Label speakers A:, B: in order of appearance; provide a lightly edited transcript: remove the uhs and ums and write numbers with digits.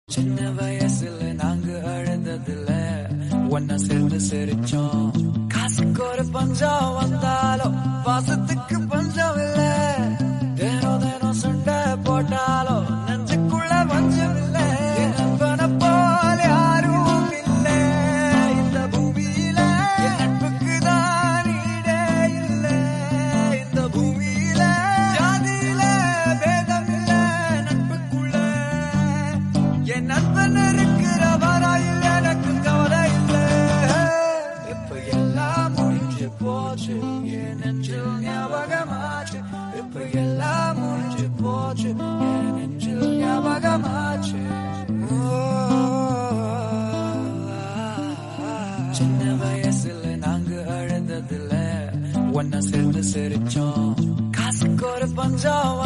A: சின்ன வயசுல நாங்க அழுந்ததுல ஒன்னா சேர்ந்து சிரிச்சோம். காசுக்கு ஒரு பஞ்சம் வந்தாலும் வாசத்துக்கு பஞ்சம் இல்ல. தினம் தினம் சண்டை போட்டாலும் நெஞ்சுக்குள்ள பஞ்சம் இல்ல. நண்பனை போல யாரும் இல்ல இந்த பூமியில. நட்புக்கு தான் ஈடே இல்ல இந்த பூமியில. ஜாதியில பேதம் இல்ல நட்புக்குள்ள. என் நண்பன் இருக்கிற வரையில் எனக்கு கவலை இல்லை. இப்ப எல்லாம் முடிஞ்சு போச்சு என் நெஞ்சில் ஞாபகமாச்சு. இப்ப எல்லாம் முடிஞ்சு போச்சு என் நெஞ்சில் ஞாபகமாச்சு. சின்ன வயசுல நாங்க அழுந்ததுல ஒன்னா சேர்ந்து சிரிச்சோம். காசுக்கு ஒரு பஞ்சம்